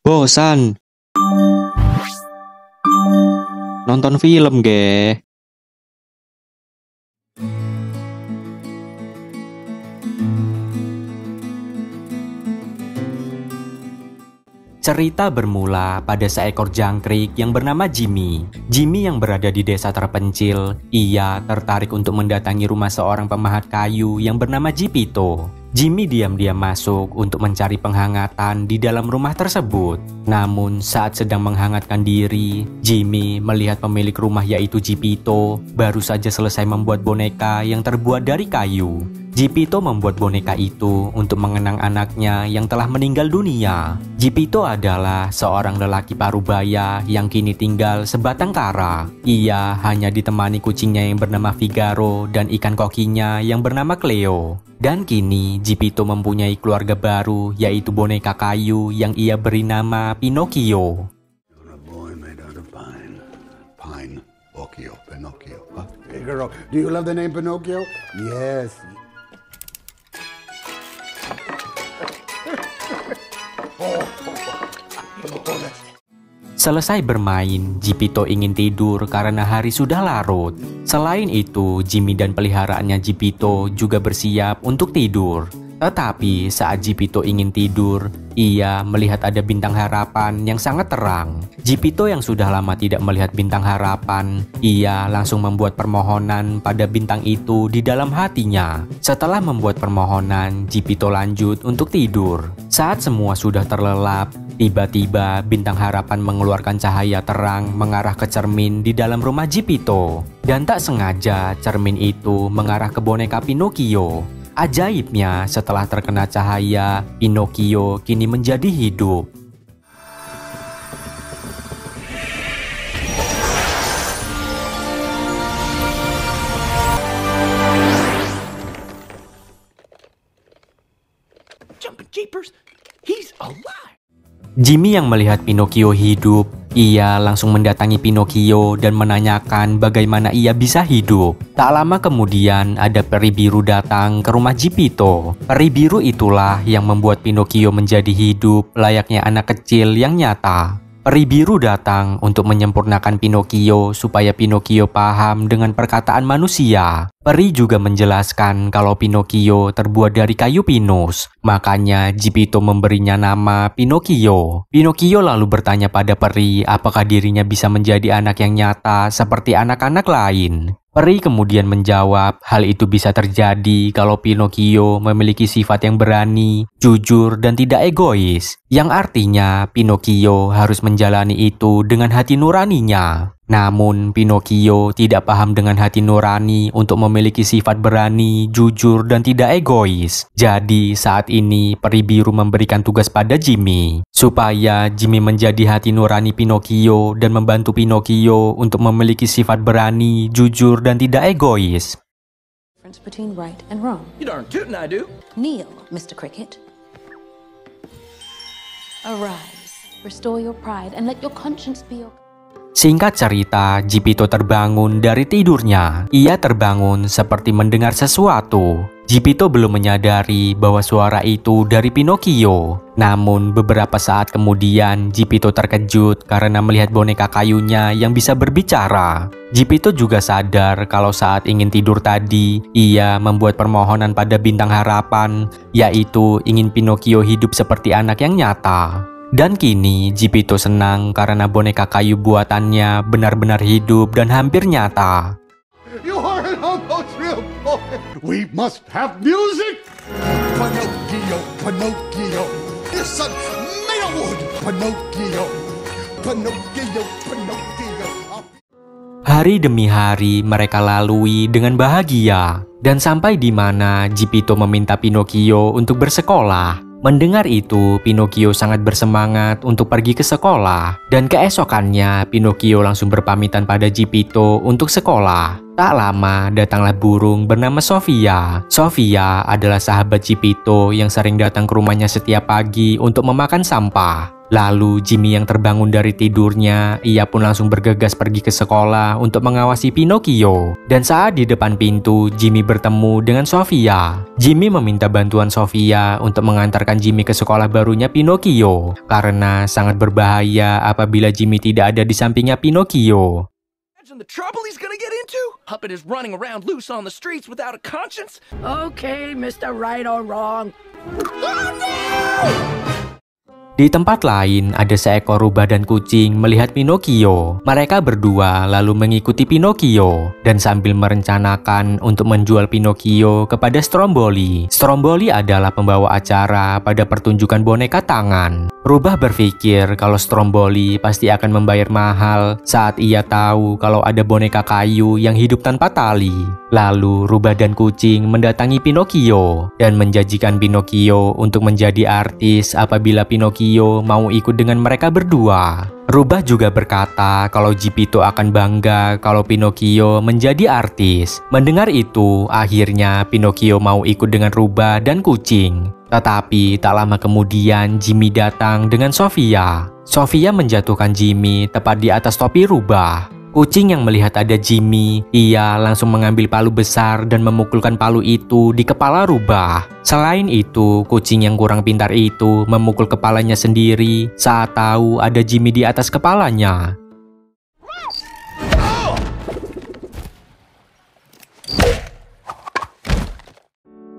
Bosan nonton film ge. Cerita bermula pada seekor jangkrik yang bernama Jimmy. Jimmy yang berada di desa terpencil, ia tertarik untuk mendatangi rumah seorang pemahat kayu yang bernama Jipito. Jimmy diam-diam masuk untuk mencari penghangatan di dalam rumah tersebut. Namun saat sedang menghangatkan diri, Jimmy melihat pemilik rumah yaitu Jipito baru saja selesai membuat boneka yang terbuat dari kayu. Jipito membuat boneka itu untuk mengenang anaknya yang telah meninggal dunia. Jipito adalah seorang lelaki parubaya yang kini tinggal sebatang kara. Ia hanya ditemani kucingnya yang bernama Figaro dan ikan kokinya yang bernama Cleo. Dan kini Jipito mempunyai keluarga baru yaitu boneka kayu yang ia beri nama Pinocchio. Figaro, do you love the name Pinocchio? Yes. Selesai bermain, Jipito ingin tidur karena hari sudah larut. Selain itu, Jimmy dan peliharaannya Jipito juga bersiap untuk tidur. Tetapi saat Jipito ingin tidur, ia melihat ada bintang harapan yang sangat terang. Jipito yang sudah lama tidak melihat bintang harapan, ia langsung membuat permohonan pada bintang itu di dalam hatinya. Setelah membuat permohonan, Jipito lanjut untuk tidur. Saat semua sudah terlelap, tiba-tiba bintang harapan mengeluarkan cahaya terang mengarah ke cermin di dalam rumah Jipito. Dan tak sengaja cermin itu mengarah ke boneka Pinocchio. Ajaibnya, setelah terkena cahaya, Pinocchio kini menjadi hidup. Jumping jeepers, he's alive. Jimmy yang melihat Pinocchio hidup, ia langsung mendatangi Pinocchio dan menanyakan bagaimana ia bisa hidup. Tak lama kemudian ada peri biru datang ke rumah Jipito. Peri biru itulah yang membuat Pinocchio menjadi hidup layaknya anak kecil yang nyata. Peri biru datang untuk menyempurnakan Pinocchio supaya Pinocchio paham dengan perkataan manusia. Peri juga menjelaskan kalau Pinocchio terbuat dari kayu pinus. Makanya Jipito memberinya nama Pinocchio. Pinocchio lalu bertanya pada peri apakah dirinya bisa menjadi anak yang nyata seperti anak-anak lain. Peri kemudian menjawab hal itu bisa terjadi kalau Pinocchio memiliki sifat yang berani, jujur, dan tidak egois. Yang artinya Pinocchio harus menjalani itu dengan hati nuraninya. Namun Pinocchio tidak paham dengan hati nurani untuk memiliki sifat berani, jujur, dan tidak egois. Jadi saat ini peri biru memberikan tugas pada Jimmy supaya Jimmy menjadi hati nurani Pinocchio dan membantu Pinocchio untuk memiliki sifat berani, jujur, dan tidak egois. Between right and wrong. You darn tootin' I do. Kneel, Mr. Cricket. Arise, restore your pride, and let your conscience be your... Singkat cerita, Jipito terbangun dari tidurnya. Ia terbangun seperti mendengar sesuatu. Jipito belum menyadari bahwa suara itu dari Pinocchio. Namun beberapa saat kemudian, Jipito terkejut karena melihat boneka kayunya yang bisa berbicara. Jipito juga sadar kalau saat ingin tidur tadi, ia membuat permohonan pada bintang harapan, yaitu ingin Pinocchio hidup seperti anak yang nyata. Dan kini Jipito senang karena boneka kayu buatannya benar-benar hidup dan hampir nyata. You are an almost real boy. We must have music. Pinocchio, Pinocchio, his son made of wood. Pinocchio, Pinocchio, Pinocchio. Hari demi hari mereka lalui dengan bahagia. Dan sampai di mana Jipito meminta Pinocchio untuk bersekolah. Mendengar itu, Pinocchio sangat bersemangat untuk pergi ke sekolah. Dan keesokannya, Pinocchio langsung berpamitan pada Jipito untuk sekolah. Tak lama, datanglah burung bernama Sofia. Sofia adalah sahabat Jipito yang sering datang ke rumahnya setiap pagi untuk memakan sampah. Lalu Jimmy yang terbangun dari tidurnya, ia pun langsung bergegas pergi ke sekolah untuk mengawasi Pinocchio. Dan saat di depan pintu, Jimmy bertemu dengan Sofia. Jimmy meminta bantuan Sofia untuk mengantarkan Jimmy ke sekolah barunya Pinocchio, karena sangat berbahaya apabila Jimmy tidak ada di sampingnya Pinocchio. Imagine the trouble he's gonna get into. Puppet is running around loose on the streets without a conscience. Okay, Mr. Right or Wrong. Di tempat lain, ada seekor rubah dan kucing melihat Pinocchio. Mereka berdua lalu mengikuti Pinocchio dan sambil merencanakan untuk menjual Pinocchio kepada Stromboli. Stromboli adalah pembawa acara pada pertunjukan boneka tangan. Rubah berpikir kalau Stromboli pasti akan membayar mahal saat ia tahu kalau ada boneka kayu yang hidup tanpa tali. Lalu rubah dan kucing mendatangi Pinocchio dan menjanjikan Pinocchio untuk menjadi artis apabila Pinocchio mau ikut dengan mereka berdua. Rubah juga berkata kalau Geppetto akan bangga kalau Pinocchio menjadi artis. Mendengar itu, akhirnya Pinocchio mau ikut dengan rubah dan kucing. Tetapi tak lama kemudian Jimmy datang dengan Sofia. Sofia menjatuhkan Jimmy tepat di atas topi rubah. Kucing yang melihat ada Jimmy, ia langsung mengambil palu besar dan memukulkan palu itu di kepala rubah. Selain itu, kucing yang kurang pintar itu memukul kepalanya sendiri saat tahu ada Jimmy di atas kepalanya.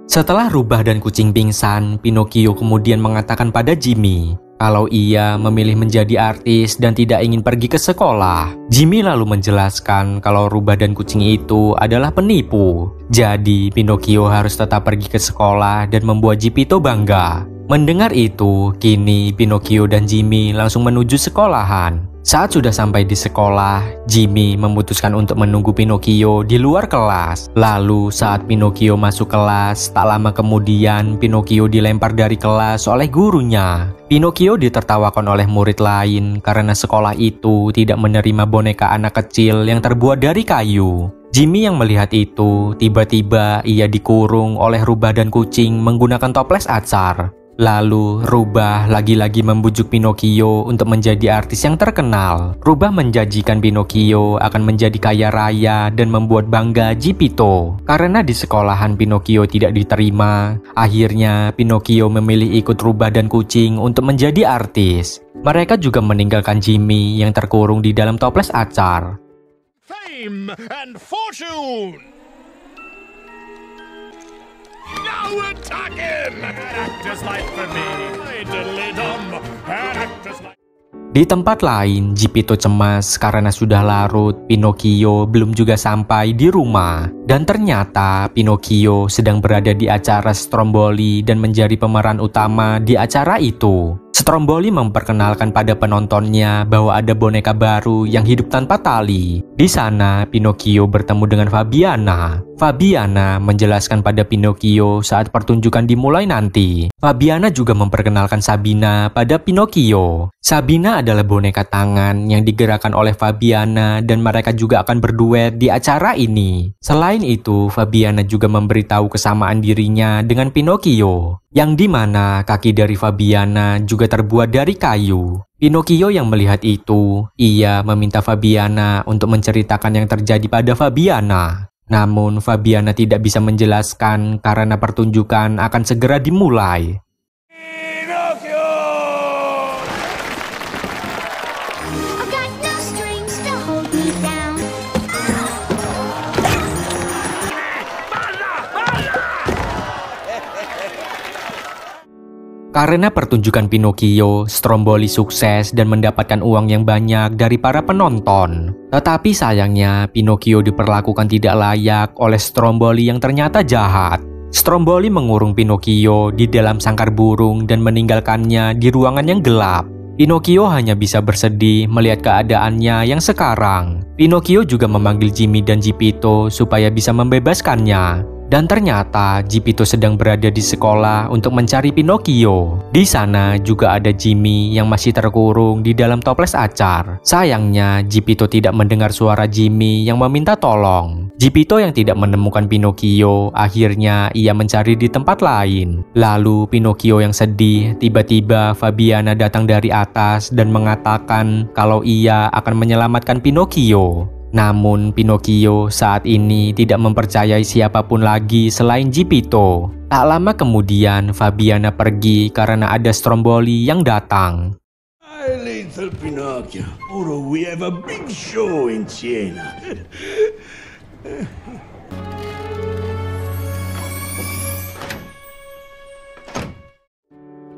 Setelah rubah dan kucing pingsan, Pinocchio kemudian mengatakan pada Jimmy kalau ia memilih menjadi artis dan tidak ingin pergi ke sekolah. Jimmy lalu menjelaskan kalau rubah dan kucing itu adalah penipu. Jadi Pinocchio harus tetap pergi ke sekolah dan membuat Geppetto bangga. Mendengar itu, kini Pinocchio dan Jimmy langsung menuju sekolahan. Saat sudah sampai di sekolah, Jimmy memutuskan untuk menunggu Pinocchio di luar kelas. Lalu saat Pinocchio masuk kelas, tak lama kemudian Pinocchio dilempar dari kelas oleh gurunya. Pinocchio ditertawakan oleh murid lain karena sekolah itu tidak menerima boneka anak kecil yang terbuat dari kayu. Jimmy yang melihat itu, tiba-tiba ia dikurung oleh rubah dan kucing menggunakan toples acar. Lalu rubah lagi-lagi membujuk Pinocchio untuk menjadi artis yang terkenal. Rubah menjanjikan Pinocchio akan menjadi kaya raya dan membuat bangga Geppetto. Karena di sekolahan Pinocchio tidak diterima, akhirnya Pinocchio memilih ikut rubah dan kucing untuk menjadi artis. Mereka juga meninggalkan Jimmy yang terkurung di dalam toples acar. Fame and fortune! Now we're talking! An actor's life for me, diddly-dum. An actor's life. Di tempat lain, Geppetto cemas karena sudah larut Pinocchio belum juga sampai di rumah. Dan ternyata Pinocchio sedang berada di acara Stromboli dan menjadi pemeran utama di acara itu. Stromboli memperkenalkan pada penontonnya bahwa ada boneka baru yang hidup tanpa tali. Di sana, Pinocchio bertemu dengan Fabiana. Fabiana menjelaskan pada Pinocchio saat pertunjukan dimulai nanti. Fabiana juga memperkenalkan Sabina pada Pinocchio. Sabina adalah boneka tangan yang digerakkan oleh Fabiana dan mereka juga akan berduet di acara ini. Selain itu, Fabiana juga memberitahu kesamaan dirinya dengan Pinocchio, yang dimana kaki dari Fabiana juga terbuat dari kayu. Pinocchio yang melihat itu, ia meminta Fabiana untuk menceritakan yang terjadi pada Fabiana. Namun Fabiana tidak bisa menjelaskan karena pertunjukan akan segera dimulai. I've got no strings to hold me down. Karena pertunjukan Pinocchio, Stromboli sukses dan mendapatkan uang yang banyak dari para penonton. Tetapi sayangnya, Pinocchio diperlakukan tidak layak oleh Stromboli yang ternyata jahat. Stromboli mengurung Pinocchio di dalam sangkar burung dan meninggalkannya di ruangan yang gelap. Pinocchio hanya bisa bersedih melihat keadaannya yang sekarang. Pinocchio juga memanggil Jimmy dan Geppetto supaya bisa membebaskannya. Dan ternyata Geppetto sedang berada di sekolah untuk mencari Pinocchio. Di sana juga ada Jimmy yang masih terkurung di dalam toples acar. Sayangnya Geppetto tidak mendengar suara Jimmy yang meminta tolong. Geppetto yang tidak menemukan Pinocchio, akhirnya ia mencari di tempat lain. Lalu Pinocchio yang sedih, tiba-tiba Fabiana datang dari atas dan mengatakan kalau ia akan menyelamatkan Pinocchio. Namun Pinocchio saat ini tidak mempercayai siapapun lagi selain Geppetto. Tak lama kemudian Fabiana pergi karena ada Stromboli yang datang. Hi, little Pinocchio. Ora we have a big show in Siena.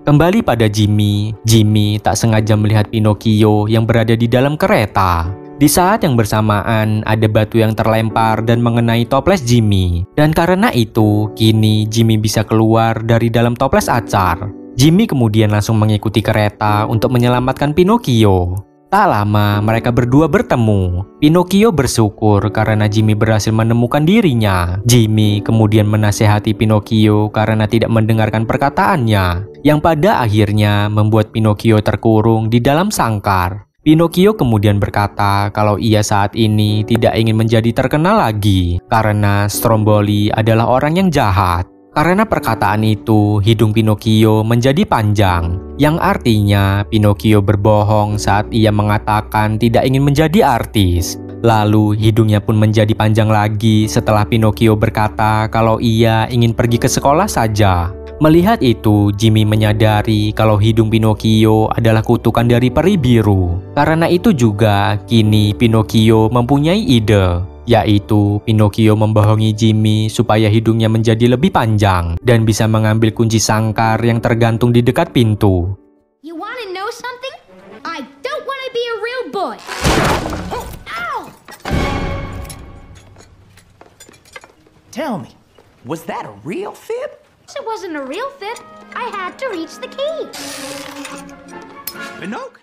Kembali pada Jimmy. Jimmy tak sengaja melihat Pinocchio yang berada di dalam kereta. Di saat yang bersamaan, ada batu yang terlempar dan mengenai toples Jimmy. Dan karena itu, kini Jimmy bisa keluar dari dalam toples acar. Jimmy kemudian langsung mengikuti kereta untuk menyelamatkan Pinocchio. Tak lama, mereka berdua bertemu. Pinocchio bersyukur karena Jimmy berhasil menemukan dirinya. Jimmy kemudian menasehati Pinocchio karena tidak mendengarkan perkataannya, yang pada akhirnya membuat Pinocchio terkurung di dalam sangkar. Pinocchio kemudian berkata kalau ia saat ini tidak ingin menjadi terkenal lagi karena Stromboli adalah orang yang jahat. Karena perkataan itu, hidung Pinocchio menjadi panjang, yang artinya Pinocchio berbohong saat ia mengatakan tidak ingin menjadi artis. Lalu hidungnya pun menjadi panjang lagi setelah Pinocchio berkata kalau ia ingin pergi ke sekolah saja. Melihat itu, Jimmy menyadari kalau hidung Pinocchio adalah kutukan dari peri biru. Karena itu juga, kini Pinocchio mempunyai ide, yaitu Pinocchio membohongi Jimmy supaya hidungnya menjadi lebih panjang dan bisa mengambil kunci sangkar yang tergantung di dekat pintu. You wanna know something? I don't wanna be a real boy. Ow! Tell me, was that a real fib? It wasn't a real fit. I had to reach the key. Pinocchio?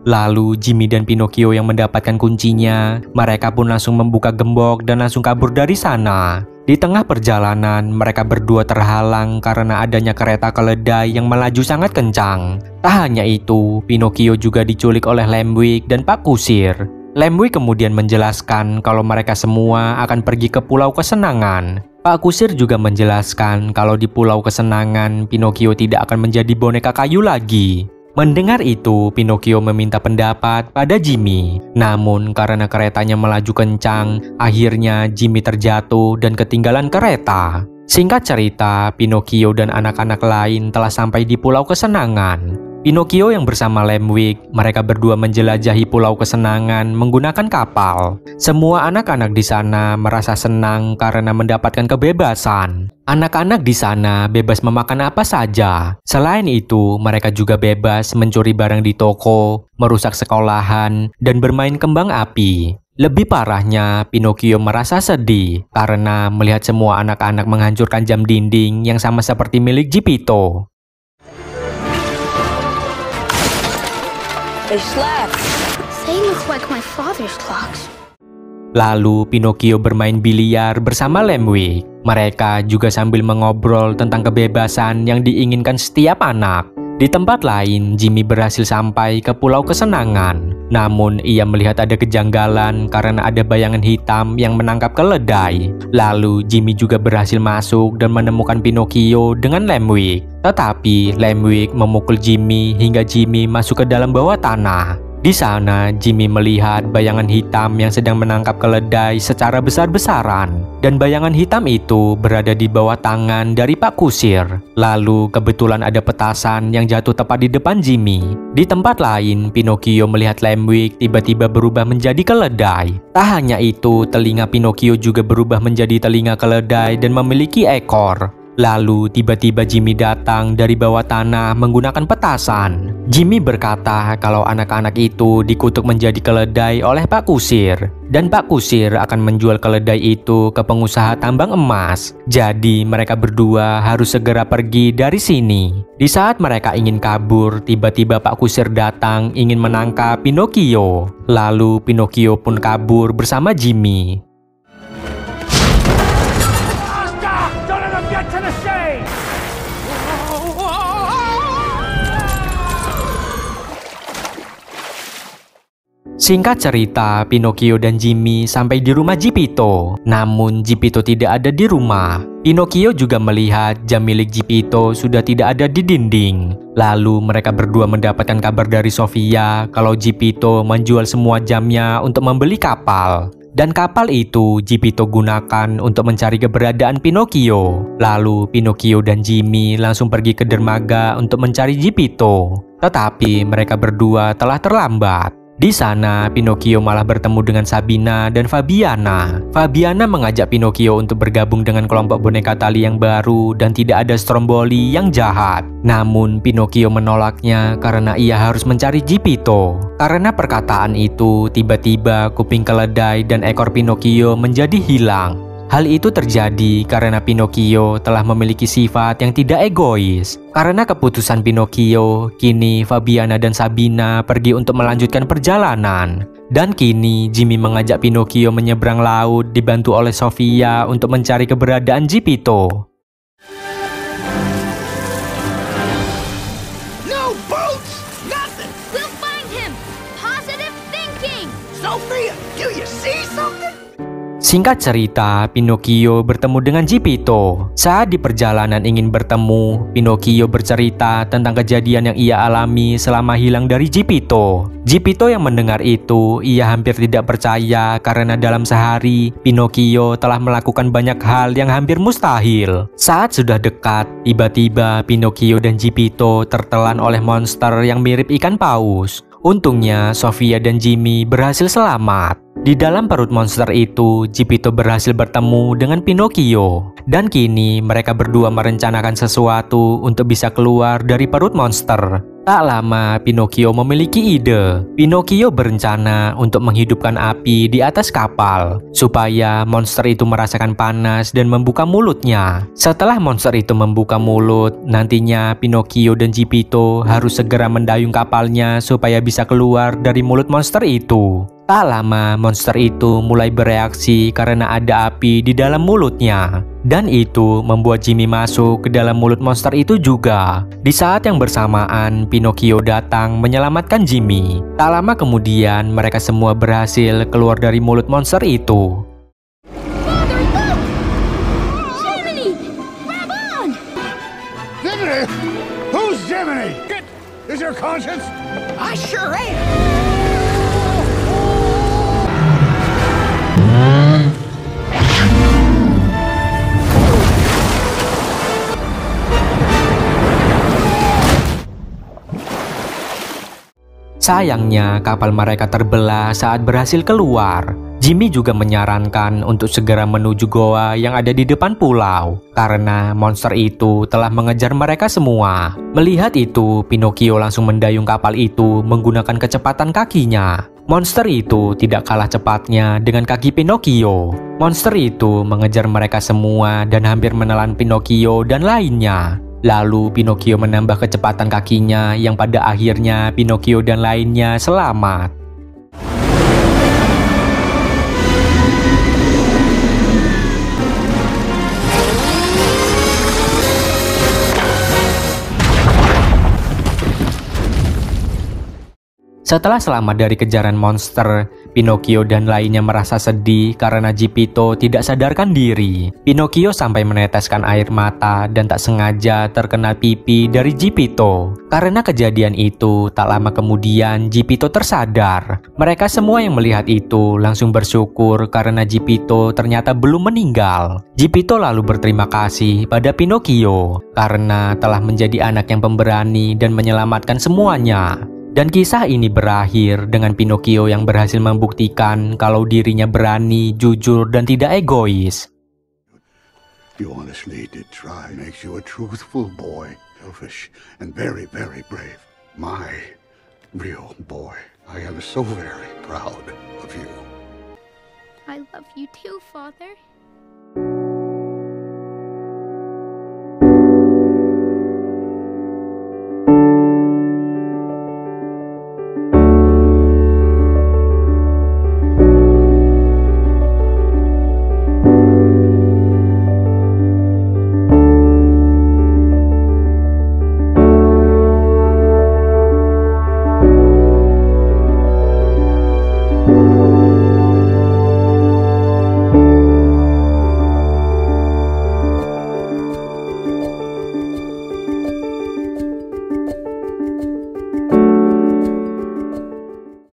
Lalu Jimmy dan Pinocchio yang mendapatkan kuncinya, mereka pun langsung membuka gembok dan langsung kabur dari sana. Di tengah perjalanan, mereka berdua terhalang karena adanya kereta keledai yang melaju sangat kencang. Tak hanya itu, Pinocchio juga diculik oleh Lampwick dan Pak Kusir. Lampwick kemudian menjelaskan kalau mereka semua akan pergi ke Pulau Kesenangan. Pak Kusir juga menjelaskan kalau di Pulau Kesenangan, Pinocchio tidak akan menjadi boneka kayu lagi. Mendengar itu, Pinocchio meminta pendapat pada Jimmy. Namun karena keretanya melaju kencang, akhirnya Jimmy terjatuh dan ketinggalan kereta. Singkat cerita, Pinocchio dan anak-anak lain telah sampai di Pulau Kesenangan. Pinocchio yang bersama Lampwick, mereka berdua menjelajahi Pulau Kesenangan menggunakan kapal. Semua anak-anak di sana merasa senang karena mendapatkan kebebasan. Anak-anak di sana bebas memakan apa saja. Selain itu, mereka juga bebas mencuri barang di toko, merusak sekolahan, dan bermain kembang api. Lebih parahnya, Pinocchio merasa sedih karena melihat semua anak-anak menghancurkan jam dinding yang sama seperti milik Geppetto. They slap. They look like my father's clocks. Lalu Pinocchio bermain biliar bersama Lampwick. Mereka juga sambil mengobrol tentang kebebasan yang diinginkan setiap anak. Di tempat lain, Jimmy berhasil sampai ke Pulau Kesenangan. Namun, ia melihat ada kejanggalan karena ada bayangan hitam yang menangkap keledai. Lalu, Jimmy juga berhasil masuk dan menemukan Pinocchio dengan Lampwick. Tetapi, Lampwick memukul Jimmy hingga Jimmy masuk ke dalam bawah tanah. Di sana, Jimmy melihat bayangan hitam yang sedang menangkap keledai secara besar-besaran. Dan bayangan hitam itu berada di bawah tangan dari Pak Kusir. Lalu, kebetulan ada petasan yang jatuh tepat di depan Jimmy. Di tempat lain, Pinocchio melihat Lampwick tiba-tiba berubah menjadi keledai. Tak hanya itu, telinga Pinocchio juga berubah menjadi telinga keledai dan memiliki ekor. Lalu tiba-tiba Jimmy datang dari bawah tanah menggunakan petasan. Jimmy berkata kalau anak-anak itu dikutuk menjadi keledai oleh Pak Kusir. Dan Pak Kusir akan menjual keledai itu ke pengusaha tambang emas. Jadi mereka berdua harus segera pergi dari sini. Di saat mereka ingin kabur, tiba-tiba Pak Kusir datang ingin menangkap Pinocchio. Lalu Pinocchio pun kabur bersama Jimmy. Singkat cerita, Pinocchio dan Jimmy sampai di rumah Geppetto. Namun Geppetto tidak ada di rumah. Pinocchio juga melihat jam milik Geppetto sudah tidak ada di dinding. Lalu mereka berdua mendapatkan kabar dari Sofia kalau Geppetto menjual semua jamnya untuk membeli kapal. Dan kapal itu Geppetto gunakan untuk mencari keberadaan Pinocchio. Lalu Pinocchio dan Jimmy langsung pergi ke dermaga untuk mencari Geppetto. Tetapi mereka berdua telah terlambat. Di sana, Pinocchio malah bertemu dengan Sabina dan Fabiana. Fabiana mengajak Pinocchio untuk bergabung dengan kelompok boneka tali yang baru dan tidak ada Stromboli yang jahat. Namun, Pinocchio menolaknya karena ia harus mencari Geppetto. Karena perkataan itu, tiba-tiba kuping keledai dan ekor Pinocchio menjadi hilang. Hal itu terjadi karena Pinocchio telah memiliki sifat yang tidak egois. Karena keputusan Pinocchio, kini Fabiana dan Sabina pergi untuk melanjutkan perjalanan. Dan kini Jimmy mengajak Pinocchio menyeberang laut dibantu oleh Sofia untuk mencari keberadaan Geppetto. No boats! Nothing! We'll find him! Positive thinking! Sophia, do you see something? Singkat cerita, Pinocchio bertemu dengan Geppetto. Saat di perjalanan ingin bertemu, Pinocchio bercerita tentang kejadian yang ia alami selama hilang dari Geppetto. Geppetto yang mendengar itu, ia hampir tidak percaya karena dalam sehari, Pinocchio telah melakukan banyak hal yang hampir mustahil. Saat sudah dekat, tiba-tiba Pinocchio dan Geppetto tertelan oleh monster yang mirip ikan paus. Untungnya, Sofia dan Jimmy berhasil selamat. Di dalam perut monster itu, Geppetto berhasil bertemu dengan Pinocchio. Dan kini mereka berdua merencanakan sesuatu untuk bisa keluar dari perut monster. Tak lama, Pinocchio memiliki ide. Pinocchio berencana untuk menghidupkan api di atas kapal, supaya monster itu merasakan panas dan membuka mulutnya. Setelah monster itu membuka mulut, nantinya Pinocchio dan Geppetto harus segera mendayung kapalnya supaya bisa keluar dari mulut monster itu. Tak lama, monster itu mulai bereaksi karena ada api di dalam mulutnya. Dan itu membuat Jimmy masuk ke dalam mulut monster itu juga. Di saat yang bersamaan, Pinocchio datang menyelamatkan Jimmy. Tak lama kemudian, mereka semua berhasil keluar dari mulut monster itu. Father, look! Jiminy! Grab on! Jiminy! Who's Jiminy? Is your conscience? I sure am! Sayangnya, kapal mereka terbelah saat berhasil keluar. Jimmy juga menyarankan untuk segera menuju goa yang ada di depan pulau, karena monster itu telah mengejar mereka semua. Melihat itu, Pinocchio langsung mendayung kapal itu menggunakan kecepatan kakinya. Monster itu tidak kalah cepatnya dengan kaki Pinocchio. Monster itu mengejar mereka semua dan hampir menelan Pinocchio dan lainnya. Lalu Pinocchio menambah kecepatan kakinya yang pada akhirnya Pinocchio dan lainnya selamat. Setelah selamat dari kejaran monster, Pinocchio dan lainnya merasa sedih karena Geppetto tidak sadarkan diri. Pinocchio sampai meneteskan air mata dan tak sengaja terkena pipi dari Geppetto. Karena kejadian itu, tak lama kemudian Geppetto tersadar. Mereka semua yang melihat itu langsung bersyukur karena Geppetto ternyata belum meninggal. Geppetto lalu berterima kasih pada Pinocchio karena telah menjadi anak yang pemberani dan menyelamatkan semuanya. Dan kisah ini berakhir dengan Pinocchio yang berhasil membuktikan kalau dirinya berani, jujur, dan tidak egois. You honestly did try. Makes you a truthful boy. Selfish and very, very brave. My real boy. I am so very proud of you. I love you too, Father.